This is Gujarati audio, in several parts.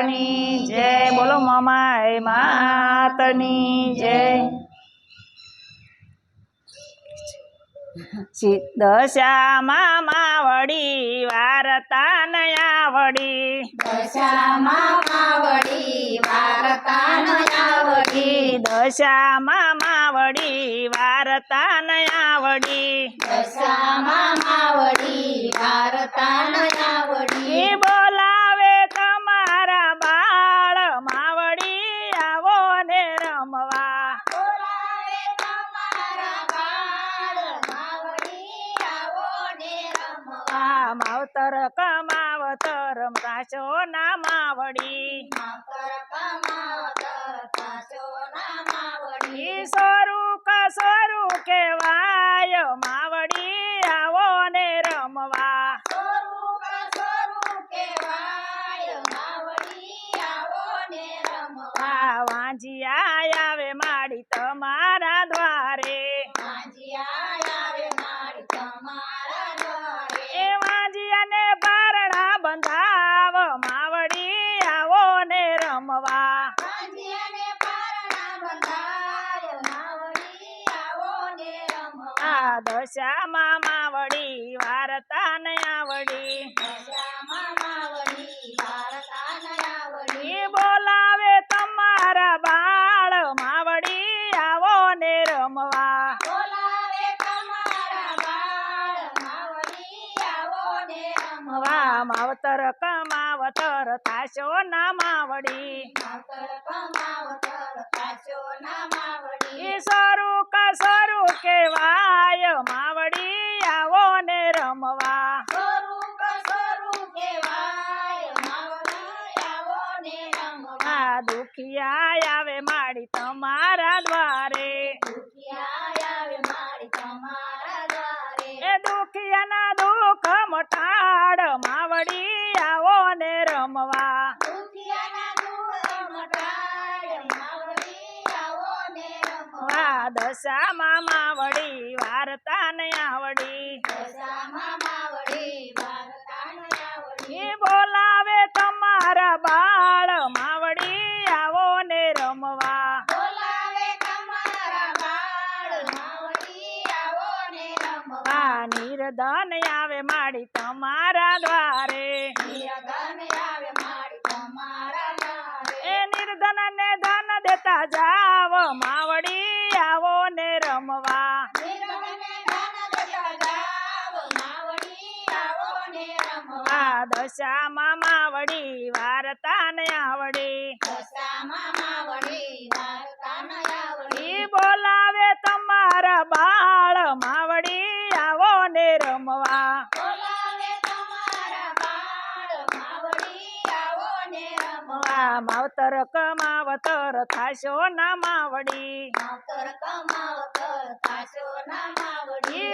માતની જય। બોલો મમાઈ માતની જય। દશામાં માવડી વાર્તા નયાવડી। દશામાં માવડી વાર્તા નયાવડી। દશામાં માવડી વાર્તા નયાવડી। દશામાં માવડી વાર્તા નયાવડી। બોલાવે તમારા બાળ માવડી આવો ને રમવા। બોલાવે તમારા બાળ માવડી આવો ને રમવા। માવતર કમાવતર રમતાશો ના માવડી। માવતર કમાવતર થાશો ના માવડી। કસરું કેવાય માવડી આવો ને રમવા। કસરું કહેવાય માવડી આવો ને રમવા। વાંજિયા આવે માડી તમારા દ્વારે। વાંજિયા આવે માડી તમારા દ્વારે। એ વાંજિયાને બારણા બંધાવ માવડી આવો ને રમવા। વાંજિયાને પારણા બંધાય માવડી આવો ને રમવા। દશામાં માવડી વાર્તા નયાવડી। દશામાં માવડી વાર્તા નયાવડી। બોલાવે તમારા બાળ માવડી આવો ને રમવા। બોલાવે તમારા બાળ માવડી આવો ને રમવા। માવતર કમાવતર થાશો ના માવડી। માવતર કમાવતર થાશો ના માવડી। કસરું કેવાય માવડી આવો ને રમવા। કસરું કહેવાય માવડી આવો ને રમવા। દુખિયા આવે માડી તમારા દ્વારે। દુખિયા આવે માડી તમારા દ્વારે। એ દુખિયાના દુઃખ મટાડ માવડી આવો ને રમવા। દુખિયાના દુઃખ મટાડ માવડી આવો ને રમવા। દશામાં માવડી વાર્તા નયાવડી। દશામાં માવડી વાર્તા નયાવડી। બોલાવે તમારા બાળ માવડી આવો ને રમવા। બોલાવે તમારા બાળ માવડી આવો ને રમવા। નિર્ધન આવે માડી તમારા દ્વારે। નિર્ધન આવે માડી તમારા દ્વારે। એ નિર્ધન ને ધન દેતા જાવ માવડી આવો ને રમવા। નિર્ધનને ધન દેતા જાવ માવડી આવો ને રમવા। દશામાં માવડી વાર્તા નયાવડી। દશામાં માવડી વાર્તા નયાવડી। બોલાવે તમારા બાળ માવડી આવો ને રમવા। બોલાવે તમારા બાળ માવડી આવો ને રમવા। માવતર કમાવતર થાશો ના માવડી। માવતર કમાવતર થાશો ના માવડી।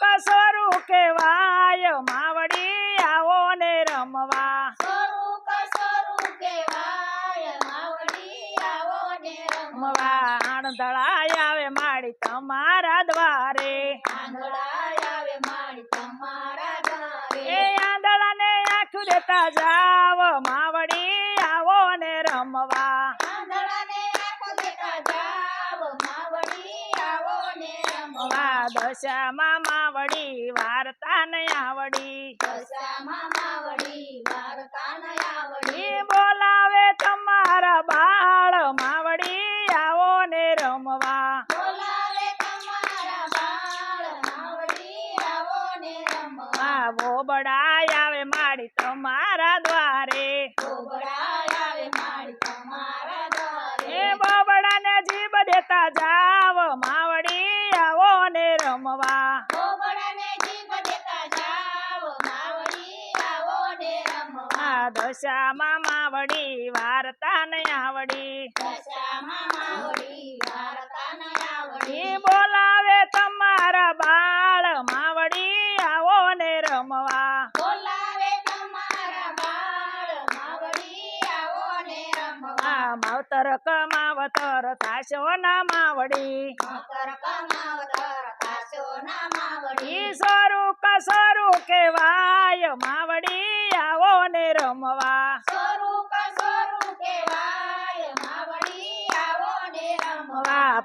કસરું કેવાય માવડી આવો ને રમવા। કસરું કહેવાય માવડી આવો ને રમવા। આણંદળા આવે માડી તમારા દ્વારે। આંધળા આવે માડી તમારા દ્વારે। એ આંધળાને આંખ દેતા જાવ માવડી આવો ને રમવા। આંધળાને આંખ દેતા જાવ માવડી આવો ને રમવા। દશામાં માવડી વાર્તા નયાવડી। દશામાં માવડી વાર્તા નયાવડી। બોલાવે તમારા બાળ માવડી આવો ને રમવા। બોલાવે તમારા બાળ માવડી આવો ને રમવા। બોબડા આવે માડી તમારા દ્વારે। બોબડા આવે માડી તમારા દ્વારે। એ બોબડાને જીભ દેતા જાવ માવડી આવો ને રમવા। બોબડાને જીભ દેતા જાવ માવડી આવો ને રમવા। દશામાં માવડી વાર્તા નયાવડી। દશામાં માવડી વાર્તા નયાવડી। બોલાવે તમારા બાળ માવડી આવો ને રમવા। બોલાવે તમારા બાળ માવડી આવો ને રમવા। માવતર કમાવતર થાશો ના માવડી। માવતર કમાવતર થાશો ના માવડી। કસરું કેવાય માવડી આવો ને રમવા। કસરું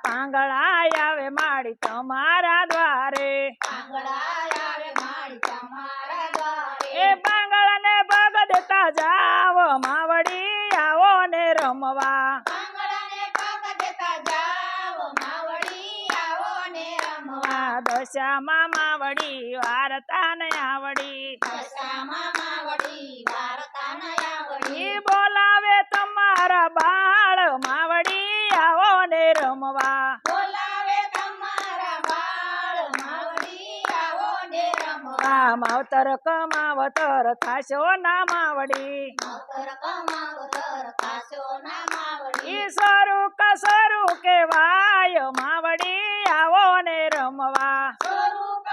પાંગળા આવે માડી તમારા દ્વારે પાંગડા આવે માડી તમારા દ્વારે એ પાંગળાને પગ દેતા જાવ માવડી આવો ને રમવા પાંગડાને પગ દેતા જાવ માવડી આવો ને રમવા દશામાં માવડી વાર્તા ને આવડી દશામાં માવડી વાર્તા ન આવડી ઈ બોલાવે તમારા બાળ માવડી આવો ને રમવા બોલાવે તમારા બાળ માવડી આવો ને રમવા માવતર કમાવતર થાશો ના માવડી માવતર કમાવતર થાશો ના માવડી ઈ સરું કેવાય માવડી આવો ને રમવા સ્વરૂપ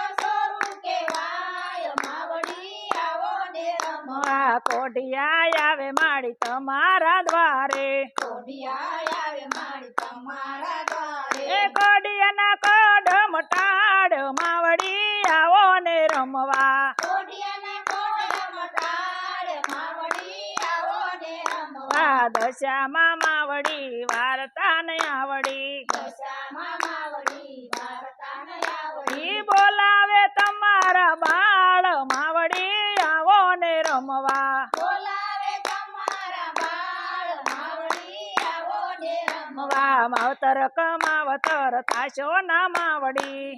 કહેવાય માવડી આવો ને રમવા કોઢિયા આવે માડી તમારા દ્વારે કોઢિયા આવે માડી તમારા દ્વારે એ કોઢિયાના કોઢ મટાડ માવડી આવો ને રમવા કોઢિયાના કોઢ મટાડ માવડી આવો ને રમવા દશામાં માવડી વાર્તા ને આવડી દશામાં માવડી વાર્તા ન આવડી ઈ બોલાવે તમારા બાળ માવડી આવો ને રમવા બોલાવે તમારા બાળ માવડી આવો ને રમવા માવતર કમાવતર થાશો ના માવડી